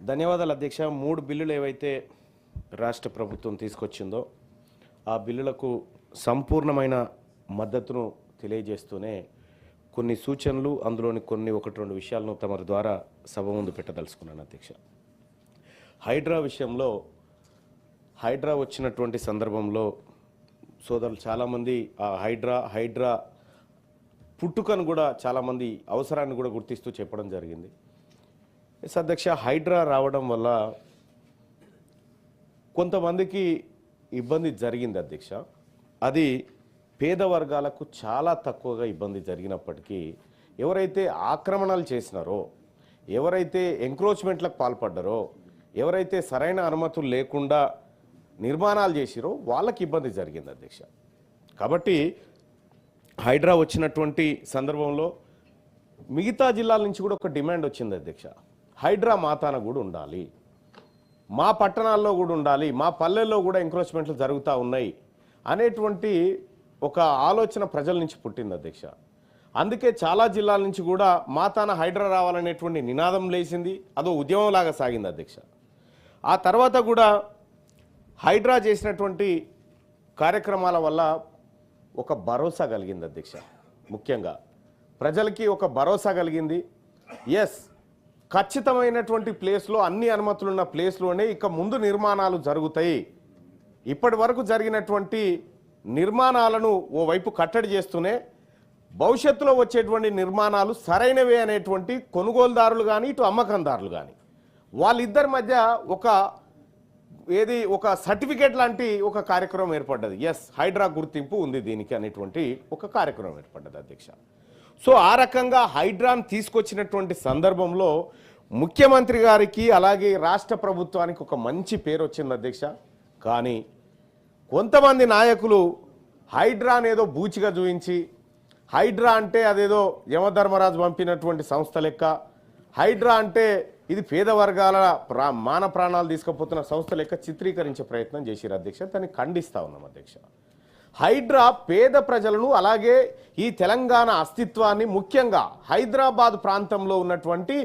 ధన్యవాదాలు అధ్యక్ష. 3 బిల్లులు ఏవైతే రాష్ట్ర ప్రభుత్వం తీసుకొచ్చిందో ఆ బిల్లులకు సంపూర్ణమైన మద్దతును తెలియజేస్తూనే కొన్ని సూచనలు, అందులోని కొన్ని 1-2 విషయాలను తమ ద్వారా సభ ముందు పెట్టదలుచుకున్నాను అధ్యక్ష. హైడ్రా విషయంలో హైడ్రా వచ్చినటువంటి సందర్భంలో సోదరులు చాలామంది ఆ హైడ్రా పుట్టుకను కూడా చాలామంది అవసరాన్ని కూడా గుర్తిస్తూ చెప్పడం జరిగింది. ఎస్ అధ్యక్ష, హైడ్రా రావడం వల్ల కొంతమందికి ఇబ్బంది జరిగింది అధ్యక్ష. అది పేద వర్గాలకు చాలా తక్కువగా ఇబ్బంది జరిగినప్పటికీ ఎవరైతే ఆక్రమణలు చేసినారో, ఎవరైతే ఎంక్రోచ్మెంట్లకు పాల్పడ్డారో, ఎవరైతే సరైన అనుమతులు లేకుండా నిర్మాణాలు చేసిరో వాళ్ళకి ఇబ్బంది జరిగింది అధ్యక్ష. కాబట్టి హైడ్రా వచ్చినటువంటి సందర్భంలో మిగతా జిల్లాల నుంచి కూడా ఒక డిమాండ్ వచ్చింది అధ్యక్ష. హైడ్రా మాతాన కూడా ఉండాలి, మా పట్టణాల్లో కూడా ఉండాలి, మా పల్లెల్లో కూడా ఎంక్రోచ్మెంట్లు జరుగుతూ ఉన్నాయి అనేటువంటి ఒక ఆలోచన ప్రజల నుంచి పుట్టింది అధ్యక్ష. అందుకే చాలా జిల్లాల నుంచి కూడా మాతాన హైడ్రా రావాలనేటువంటి నినాదం లేచింది, అదో ఉద్యమంలాగా సాగింది అధ్యక్ష. ఆ తర్వాత కూడా హైడ్రా చేసినటువంటి కార్యక్రమాల వల్ల ఒక భరోసా కలిగింది అధ్యక్ష. ముఖ్యంగా ప్రజలకి ఒక భరోసా కలిగింది. ఎస్, ఖచ్చితమైనటువంటి ప్లేస్లో, అన్ని అనుమతులున్న ప్లేస్లోనే ఇక ముందు నిర్మాణాలు జరుగుతాయి. ఇప్పటి వరకు జరిగినటువంటి నిర్మాణాలను ఓవైపు కట్టడి చేస్తూనే భవిష్యత్తులో వచ్చేటువంటి నిర్మాణాలు సరైనవే అనేటువంటి కొనుగోలుదారులు కానీ ఇటు అమ్మకందారులు కానీ వాళ్ళిద్దరి మధ్య ఒక సర్టిఫికేట్ లాంటి ఒక కార్యక్రమం ఏర్పడ్డది. ఎస్, హైడ్రా గుర్తింపు ఉంది దీనికి అనేటువంటి ఒక కార్యక్రమం ఏర్పడ్డది అధ్యక్ష. సో ఆ రకంగా హైడ్రాను తీసుకొచ్చినటువంటి సందర్భంలో ముఖ్యమంత్రి గారికి అలాగే రాష్ట్ర ప్రభుత్వానికి ఒక మంచి పేరు వచ్చింది అధ్యక్ష. కానీ కొంతమంది నాయకులు హైడ్రాని ఏదో బూచిగా చూపించి, హైడ్రా అంటే అదేదో యమధర్మరాజు పంపినటువంటి సంస్థ లెక్క, హైడ్రా అంటే ఇది పేద వర్గాల మాన ప్రాణాలు తీసుకుపోతున్న సంస్థ లెక్క చిత్రీకరించే ప్రయత్నం చేసిరు అధ్యక్ష. దాన్ని ఖండిస్తా ఉన్నాం అధ్యక్ష. హైడ్రా పేద ప్రజలను అలాగే ఈ తెలంగాణ అస్తిత్వాన్ని, ముఖ్యంగా హైదరాబాద్ ప్రాంతంలో ఉన్నటువంటి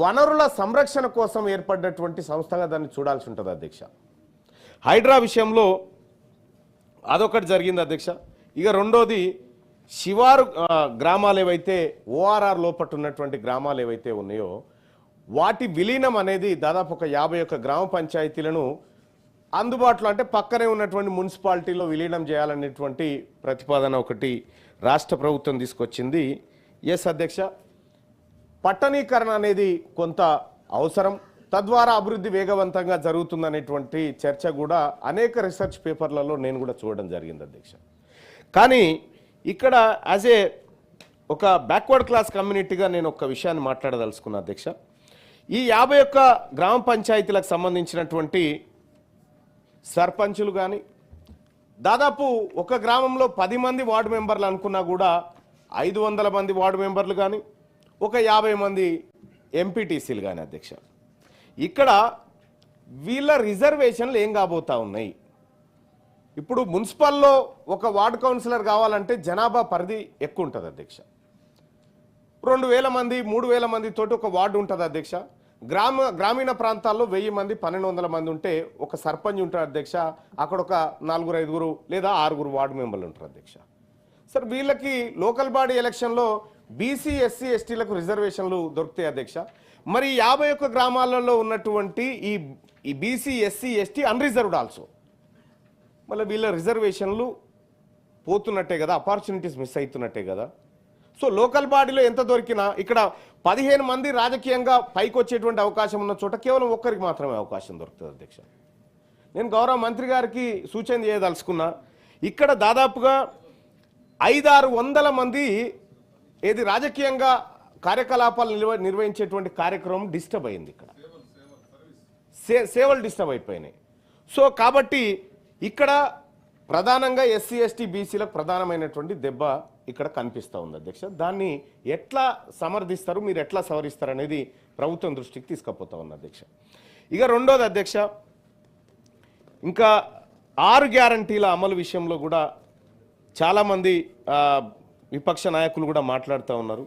వనరుల సంరక్షణ కోసం ఏర్పడినటువంటి సంస్థగా దాన్ని చూడాల్సి ఉంటుంది అధ్యక్ష. హైడ్రా విషయంలో అదొకటి జరిగింది అధ్యక్ష. ఇక రెండోది, శివారు గ్రామాలు ఏవైతే ఓఆర్ఆర్ లోపల ఉన్నటువంటి గ్రామాలు ఏవైతే ఉన్నాయో వాటి విలీనం అనేది దాదాపు ఒక 51 గ్రామ పంచాయతీలను అందుబాటులో, అంటే పక్కనే ఉన్నటువంటి మున్సిపాలిటీలో విలీనం చేయాలనేటువంటి ప్రతిపాదన ఒకటి రాష్ట్ర ప్రభుత్వం తీసుకొచ్చింది. ఎస్ అధ్యక్ష, పట్టణీకరణ అనేది కొంత అవసరం, తద్వారా అభివృద్ధి వేగవంతంగా జరుగుతుందనేటువంటి చర్చ కూడా అనేక రీసెర్చ్ పేపర్లలో నేను కూడా చూడడం జరిగింది అధ్యక్ష. కానీ ఇక్కడ యాజ్ ఒక బ్యాక్వర్డ్ క్లాస్ కమ్యూనిటీగా నేను ఒక విషయాన్ని మాట్లాడదలుచుకున్నా అధ్యక్ష. ఈ 51 గ్రామ పంచాయతీలకు సంబంధించినటువంటి సర్పంచులు కానీ, దాదాపు ఒక గ్రామంలో 10 మంది వార్డు మెంబర్లు అనుకున్నా కూడా 500 మంది వార్డు మెంబర్లు కానీ, ఒక 50 మంది ఎంపీటీసీలు కానీ అధ్యక్ష. ఇక్కడ వీళ్ళ రిజర్వేషన్లు ఏం కాబోతా ఉన్నాయి? ఇప్పుడు మున్సిపల్లో ఒక వార్డు కౌన్సిలర్ కావాలంటే జనాభా పరిధి ఎక్కువ ఉంటుంది అధ్యక్ష. 2000 మంది 3000 మంది తోటి ఒక వార్డు ఉంటుంది అధ్యక్ష. గ్రామీణ ప్రాంతాల్లో 1000 మంది 1200 మంది ఉంటే ఒక సర్పంచ్ ఉంటారు అధ్యక్ష. అక్కడ ఒక 4-5 లేదా 6 వార్డు మెంబర్లు ఉంటారు అధ్యక్ష. సార్, వీళ్ళకి లోకల్ బాడీ ఎలక్షన్లో బీసీ ఎస్సీ ఎస్టీలకు రిజర్వేషన్లు దొరుకుతాయి అధ్యక్ష. మరి 51 గ్రామాలలో ఉన్నటువంటి ఈ BC SC ST unreserved also, మళ్ళీ వీళ్ళ రిజర్వేషన్లు పోతున్నట్టే కదా, ఆపర్చునిటీస్ మిస్ అవుతున్నట్టే కదా. సో లోకల్ బాడీలో ఎంత దొరికినా ఇక్కడ 15 మంది రాజకీయంగా పైకి వచ్చేటువంటి అవకాశం ఉన్న చోట కేవలం ఒక్కరికి మాత్రమే అవకాశం దొరుకుతుంది అధ్యక్ష. నేను గౌరవ మంత్రి గారికి సూచన చేయదలుచుకున్నా, ఇక్కడ దాదాపుగా 500-600 మంది ఏది రాజకీయంగా కార్యకలాపాలు నిర్వహించేటువంటి కార్యక్రమం డిస్టర్బ్ అయింది. ఇక్కడ సేవలు డిస్టర్బ్ అయిపోయినాయి. సో కాబట్టి ఇక్కడ ప్రధానంగా ఎస్సీ ఎస్టీ బీసీలకు ప్రధానమైనటువంటి దెబ్బ ఇక్కడ కనిపిస్తూ ఉంది అధ్యక్ష. దాన్ని ఎట్లా సమర్థిస్తారు, మీరు ఎట్లా సవరిస్తారు అనేది ప్రభుత్వం దృష్టికి తీసుకుపోతా ఉంది అధ్యక్ష. ఇక రెండోది అధ్యక్ష, ఇంకా 6 గ్యారంటీల అమలు విషయంలో కూడా చాలామంది విపక్ష నాయకులు కూడా మాట్లాడుతూ ఉన్నారు.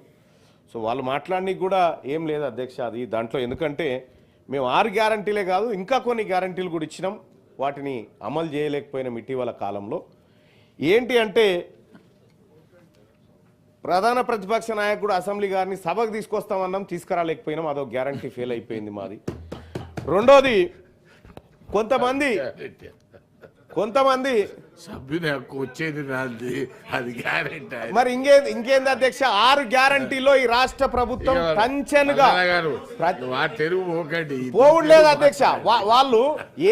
సో వాళ్ళు మాట్లాడడానికి కూడా ఏం లేదు అధ్యక్ష అది దాంట్లో. ఎందుకంటే మేము 6 గ్యారంటీలే కాదు ఇంకా కొన్ని గ్యారంటీలు కూడా ఇచ్చినాం, వాటిని అమలు చేయలేకపోయినాం ఇటీవల కాలంలో. ఏంటి అంటే ప్రధాన ప్రతిపక్ష నాయకుడు అసెంబ్లీ గారిని సభకు తీసుకొస్తామన్నాం, తీసుకురాలేకపోయినాం, అదో గ్యారంటీ ఫెయిల్ అయిపోయింది మాది. రెండోది కొంతమంది సభ్యుని హక్కు వచ్చేది నాది, అది గ్యారెంటీ. మరి ఇంకేంది అధ్యక్ష, 6 గ్యారంటీలో ఈ రాష్ట్ర ప్రభుత్వం టంచన్గా పోవులేదు అధ్యక్ష. వాళ్ళు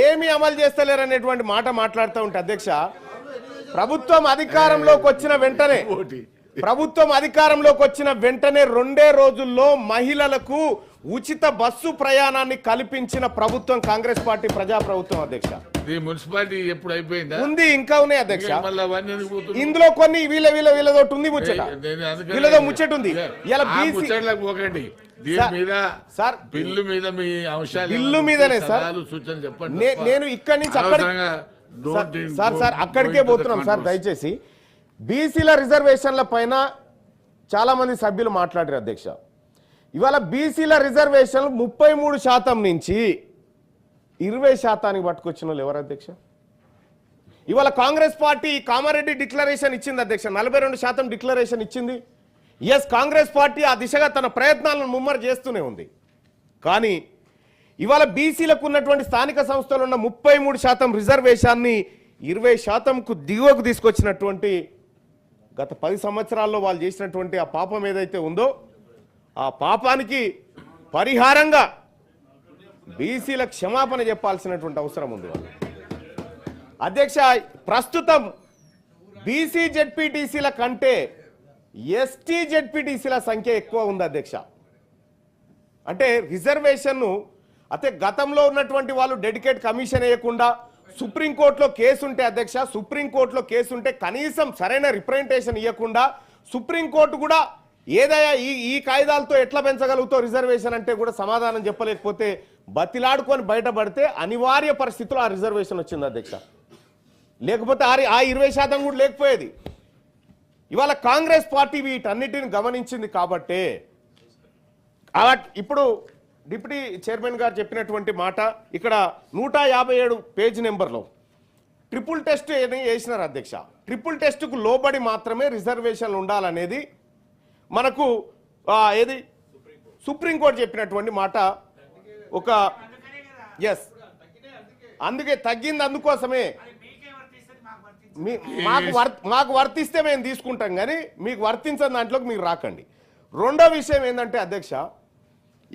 ఏమి అమలు చేస్తలేరు అనేటువంటి మాట మాట్లాడుతూ ఉంటే అధ్యక్ష, ప్రభుత్వం అధికారంలోకి వచ్చిన వెంటనే 2 రోజుల్లో మహిళలకు ఉచిత బస్సు ప్రయాణాన్ని కల్పించిన ప్రభుత్వం కాంగ్రెస్ పార్టీ ప్రజాప్రభుత్వం అధ్యక్ష. మున్సిపాలిటీ ఎప్పుడు అయిపోయిందా? ఉంది, ఇంకా ఉన్నాయి అధ్యక్ష. ఇందులో కొన్ని వీళ్ళతోటి ఉంది ముచ్చట, వీళ్ళతో ముచ్చట ఉంది. బిల్లు మీద మీ అంశాలు, బిల్లు మీదనే సార్ సూచన చెప్పండి. నేను ఇక్కడి నుంచి అక్కడికే పోతున్నాం సార్. దయచేసి బీసీల రిజర్వేషన్ల పైన చాలా మంది సభ్యులు మాట్లాడారు అధ్యక్ష. ఇవాళ బీసీల రిజర్వేషన్లు 33% నుంచి 20% పట్టుకొచ్చిన వాళ్ళు ఎవరు అధ్యక్ష? ఇవాళ కాంగ్రెస్ పార్టీ కామారెడ్డి డిక్లరేషన్ ఇచ్చింది అధ్యక్ష, 42% డిక్లరేషన్ ఇచ్చింది. ఎస్, కాంగ్రెస్ పార్టీ ఆ దిశగా తన ప్రయత్నాలను ముమ్మరు చేస్తూనే ఉంది. కానీ ఇవాళ బీసీలకు ఉన్నటువంటి స్థానిక సంస్థలు ఉన్న 33% రిజర్వేషన్ని 20%కు దిగువకు తీసుకొచ్చినటువంటి గత 10 సంవత్సరాల్లో వాళ్ళు చేసినటువంటి ఆ పాపం ఏదైతే ఉందో ఆ పాపానికి పరిహారంగా బీసీల క్షమాపణ చెప్పాల్సినటువంటి అవసరం ఉంది వాళ్ళు. అధ్యక్ష, ప్రస్తుతం బీసీ జెడ్పీటీసీల కంటే ఎస్టీ జెడ్పీటీసీల సంఖ్య ఎక్కువ ఉంది అధ్యక్ష. అంటే రిజర్వేషన్ను అయితే గతంలో ఉన్నటువంటి వాళ్ళు డెడికేట్ కమిషన్ వేయకుండా సుప్రీంకోర్టులో కేసు ఉంటే అధ్యక్ష, సుప్రీంకోర్టులో కేసు ఉంటే కనీసం సరైన రిప్రజెంటేషన్ ఇవ్వకుండా సుప్రీంకోర్టు కూడా ఏదైనా ఈ కాయిదాలతో ఎట్లా పెంచగలుగుతావు రిజర్వేషన్ అంటే కూడా సమాధానం చెప్పలేకపోతే బతిలాడుకొని బయటపడితే అనివార్య పరిస్థితుల్లో ఆ రిజర్వేషన్ వచ్చింది అధ్యక్ష. లేకపోతే ఆ 20% కూడా లేకపోయేది. ఇవాళ కాంగ్రెస్ పార్టీ వీటన్నిటిని గమనించింది కాబట్టే ఇప్పుడు డిప్యూటీ చైర్మన్ గారు చెప్పినటువంటి మాట ఇక్కడ 157 పేజ్ నెంబర్లో ట్రిపుల్ టెస్ట్ వేసినారు అధ్యక్ష. ట్రిపుల్ టెస్ట్కు లోబడి మాత్రమే రిజర్వేషన్లు ఉండాలనేది మనకు ఏది సుప్రీంకోర్టు చెప్పినటువంటి మాట. ఒక ఎస్, అందుకే తగ్గింది, అందుకోసమే మాకు వర్తిస్తే మేము తీసుకుంటాం కానీ మీకు వర్తించని దాంట్లోకి మీరు రాకండి. రెండో విషయం ఏంటంటే అధ్యక్ష,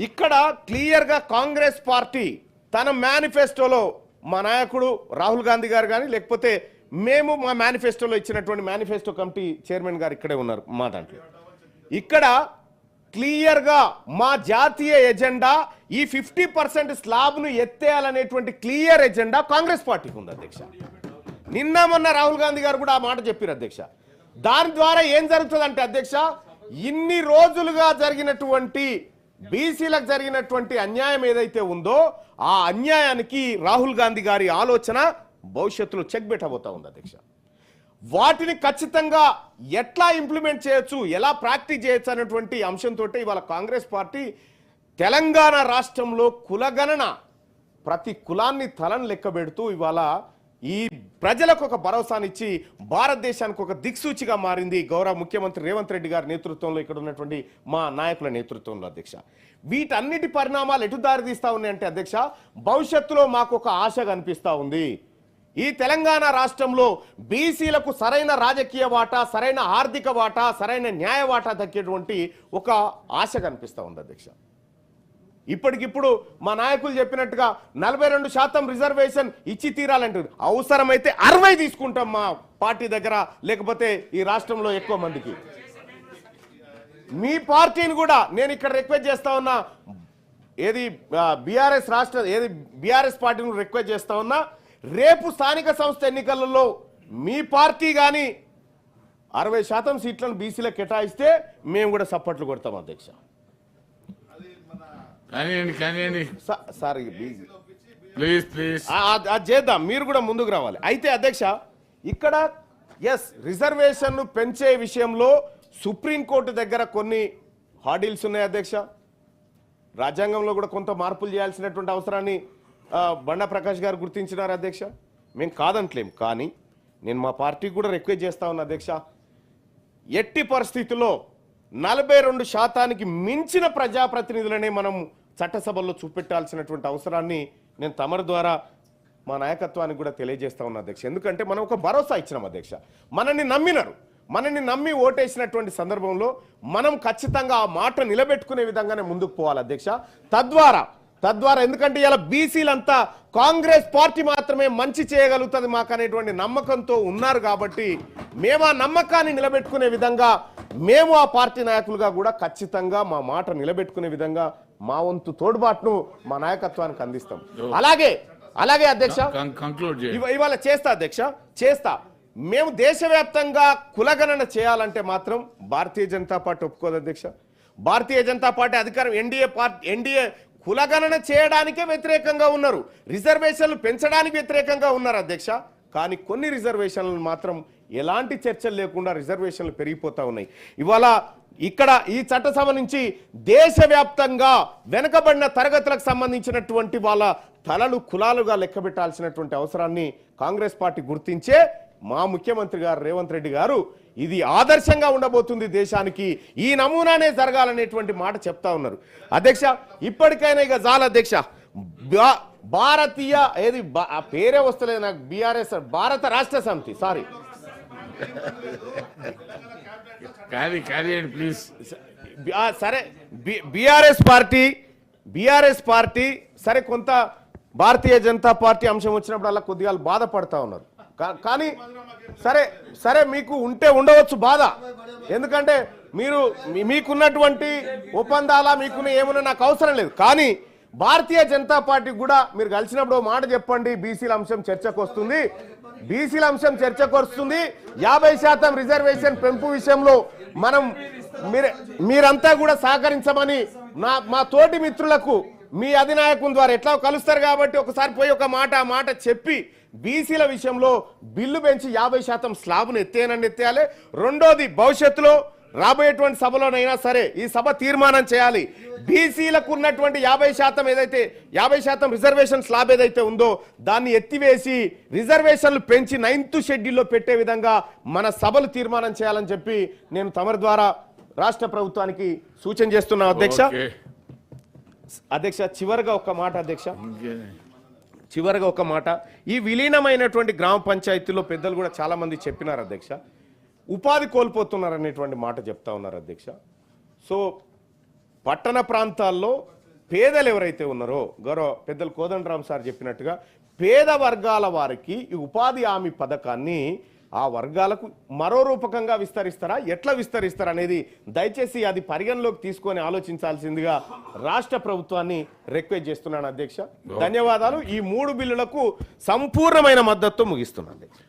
ఇక్కడ క్లియర్గా కాంగ్రెస్ పార్టీ తన మేనిఫెస్టోలో మా నాయకుడు రాహుల్ గాంధీ గారు కానీ లేకపోతే మేము మా మేనిఫెస్టోలో ఇచ్చినటువంటి మేనిఫెస్టో కమిటీ చైర్మన్ గారు ఇక్కడే ఉన్నారు మా దాంట్లో, ఇక్కడ క్లియర్గా మా జాతీయ ఎజెండా ఈ 50% స్లాబ్ను ఎత్తేయాలనేటువంటి క్లియర్ ఎజెండా కాంగ్రెస్ పార్టీకి ఉంది అధ్యక్ష. నిన్న మొన్న రాహుల్ గాంధీ గారు కూడా ఆ మాట చెప్పారు అధ్యక్ష. దాని ద్వారా ఏం జరుగుతుందంటే అధ్యక్ష, ఇన్ని రోజులుగా జరిగినటువంటి బీసీలకు జరిగినటువంటి అన్యాయం ఏదైతే ఉందో ఆ అన్యాయానికి రాహుల్ గాంధీ గారి ఆలోచన భవిష్యత్తులో చెక్ పెట్టబోతా ఉంది అధ్యక్ష. వాటిని ఖచ్చితంగా ఎట్లా ఇంప్లిమెంట్ చేయొచ్చు, ఎలా ప్రాక్టీస్ చేయొచ్చు అనేటువంటి అంశంతో ఇవాళ కాంగ్రెస్ పార్టీ తెలంగాణ రాష్ట్రంలో కులగణన ప్రతి కులాన్ని తలను లెక్కబెడుతూ ఇవాళ ఈ ప్రజలకు ఒక భరోసానిచ్చి భారతదేశానికి ఒక దిక్సూచిగా మారింది గౌరవ ముఖ్యమంత్రి రేవంత్ రెడ్డి గారి నేతృత్వంలో, ఇక్కడ ఉన్నటువంటి మా నాయకుల నేతృత్వంలో అధ్యక్ష. వీటన్నిటి పరిణామాలు ఎటు దారి తీస్తా ఉన్నాయంటే అధ్యక్ష, భవిష్యత్తులో మాకు ఒక ఆశ కనిపిస్తూ ఉంది. ఈ తెలంగాణ రాష్ట్రంలో బీసీలకు సరైన రాజకీయ వాటా, సరైన ఆర్థిక వాటా, సరైన న్యాయ వాటా దక్కేటువంటి ఒక ఆశ కనిపిస్తూ ఉంది అధ్యక్ష. ఇప్పటికిప్పుడు మా నాయకులు చెప్పినట్టుగా 42% రిజర్వేషన్ ఇచ్చి తీరాలంటారు, అవసరమైతే 60 తీసుకుంటాం మా పార్టీ దగ్గర, లేకపోతే ఈ రాష్ట్రంలో ఎక్కువ మందికి. మీ పార్టీని కూడా నేను ఇక్కడ రిక్వెస్ట్ చేస్తా ఉన్నా, ఏది బీఆర్ఎస్ పార్టీని రిక్వెస్ట్ చేస్తా ఉన్నా, రేపు స్థానిక సంస్థ ఎన్నికలలో మీ పార్టీ కానీ 60% సీట్లను బీసీలకు కేటాయిస్తే మేము కూడా సపోర్ట్లు కొడతాం అధ్యక్ష. సార్ అది చేద్దాం, మీరు కూడా ముందుకు రావాలి. అయితే అధ్యక్ష, ఇక్కడ ఎస్ రిజర్వేషన్ను పెంచే విషయంలో సుప్రీంకోర్టు దగ్గర కొన్ని హార్డిల్స్ ఉన్నాయి అధ్యక్ష. రాజ్యాంగంలో కూడా కొంత మార్పులు చేయాల్సినటువంటి అవసరాన్ని బండా ప్రకాష్ గారు గుర్తించినారు అధ్యక్ష. మేము కాదంటలేం, కానీ నేను మా పార్టీకి కూడా రిక్వెస్ట్ చేస్తా ఉన్నా అధ్యక్ష, ఎట్టి పరిస్థితుల్లో 42% మించిన ప్రజాప్రతినిధులనే మనం చట్టసభల్లో చూపెట్టాల్సినటువంటి అవసరాన్ని నేను తమరి ద్వారా మా నాయకత్వానికి కూడా తెలియజేస్తా ఉన్నా అధ్యక్ష. ఎందుకంటే మనం ఒక భరోసా ఇచ్చినాం అధ్యక్ష, మనల్ని నమ్మినారు, మనల్ని నమ్మి ఓటేసినటువంటి సందర్భంలో మనం ఖచ్చితంగా ఆ మాట నిలబెట్టుకునే విధంగానే ముందుకు పోవాలి అధ్యక్ష. తద్వారా ఎందుకంటే ఇలా బీసీలంతా కాంగ్రెస్ పార్టీ మాత్రమే మంచి చేయగలుగుతుంది మాకు అనేటువంటి నమ్మకంతో ఉన్నారు కాబట్టి మేము ఆ నమ్మకాన్ని నిలబెట్టుకునే విధంగా మేము ఆ పార్టీ నాయకులుగా కూడా ఖచ్చితంగా మా మాట నిలబెట్టుకునే విధంగా మా వంతు తోడ్పాటును మా నాయకత్వానికి అందిస్తాం. అలాగే అధ్యక్ష ఇవాళ చేస్తా అధ్యక్ష, మేము దేశవ్యాప్తంగా కులగణన చేయాలంటే మాత్రం భారతీయ జనతా పార్టీ ఒప్పుకోదు అధ్యక్ష. భారతీయ జనతా పార్టీ అధికారం ఎన్డీఏ కులగణన చేయడానికే వ్యతిరేకంగా ఉన్నారు, రిజర్వేషన్లు పెంచడానికి వ్యతిరేకంగా ఉన్నారు అధ్యక్ష. కానీ కొన్ని రిజర్వేషన్లు మాత్రం ఎలాంటి చర్చలు లేకుండా రిజర్వేషన్లు పెరిగిపోతా ఉన్నాయి. ఇవాళ ఇక్కడ ఈ చట్టసభ నుంచి దేశవ్యాప్తంగా వెనుకబడిన తరగతులకు సంబంధించినటువంటి వాళ్ళ తలలు కులాలుగా లెక్కబెట్టాల్సినటువంటి అవసరాన్ని కాంగ్రెస్ పార్టీ గుర్తించే మా ముఖ్యమంత్రి గారు రేవంత్ రెడ్డి గారు ఇది ఆదర్శంగా ఉండబోతుంది దేశానికి, ఈ నమూనానే జరగాలనేటువంటి మాట చెప్తా ఉన్నారు అధ్యక్ష. ఇప్పటికైనా ఇక చాలు అధ్యక్ష. భారతీయ పేరే వస్తలేదు నాకు, బీఆర్ఎస్ భారత రాష్ట్ర సమితి, సారీ ప్లీజ్ సరే బీఆర్ఎస్ పార్టీ సరే కొంత భారతీయ జనతా పార్టీ అంశం వచ్చినప్పుడు అలా కొద్దిగా బాధపడతా ఉన్నారు. కానీ సరే మీకు ఉండవచ్చు బాధ, ఎందుకంటే మీకున్నటువంటి ఒప్పందాల మీకున్న ఏమన్నా నాకు అవసరం లేదు. కానీ భారతీయ జనతా పార్టీ కూడా మీరు కలిసినప్పుడు మాట చెప్పండి, బీసీల అంశం చర్చకు వస్తుంది, 50% రిజర్వేషన్ పెంపు విషయంలో మనం మీరంతా కూడా సహకరించమని మా తోటి మిత్రులకు మీ అధినాయకుల ద్వారా ఎట్లా కలుస్తారు కాబట్టి ఒకసారి పోయి ఒక మాట చెప్పి బీసీల విషయంలో బిల్లు పెంచి 50% స్లాబ్ను ఎత్తేయాలి. రెండోది భవిష్యత్తులో రాబోయేటువంటి సభలోనైనా సరే ఈ సభ తీర్మానం చేయాలి, బీసీలకు ఉన్నటువంటి 50% ఏదైతే 50% రిజర్వేషన్ స్లాబ్ ఏదైతే ఉందో దాన్ని ఎత్తివేసి రిజర్వేషన్లు పెంచి 9th షెడ్యూల్లో పెట్టే విధంగా మన సభలు తీర్మానం చేయాలని చెప్పి నేను తమరి ద్వారా రాష్ట్ర ప్రభుత్వానికి సూచన చేస్తున్నా అధ్యక్ష. చివరిగా ఒక మాట, ఈ విలీనమైనటువంటి గ్రామ పంచాయతీలో పెద్దలు కూడా చాలా మంది చెప్పినారు అధ్యక్ష, ఉపాధి కోల్పోతున్నారు అనేటువంటి మాట చెప్తా ఉన్నారు అధ్యక్ష. సో పట్టణ ప్రాంతాల్లో పేదలు ఎవరైతే ఉన్నారో గౌరవ పెద్దలు కోదండరామ్ సార్ చెప్పినట్టుగా పేద వర్గాల వారికి ఈ ఉపాధి హామీ పథకాన్ని ఆ వర్గాలకు మరో రూపకంగా విస్తరిస్తారా, ఎట్లా విస్తరిస్తారా అనేది దయచేసి అది పరిగణలోకి తీసుకొని ఆలోచించాల్సిందిగా రాష్ట్ర ప్రభుత్వాన్ని రిక్వెస్ట్ చేస్తున్నాను అధ్యక్ష. ధన్యవాదాలు. ఈ 3 బిల్లులకు సంపూర్ణమైన మద్దతు ముగిస్తున్నాను అధ్యక్ష.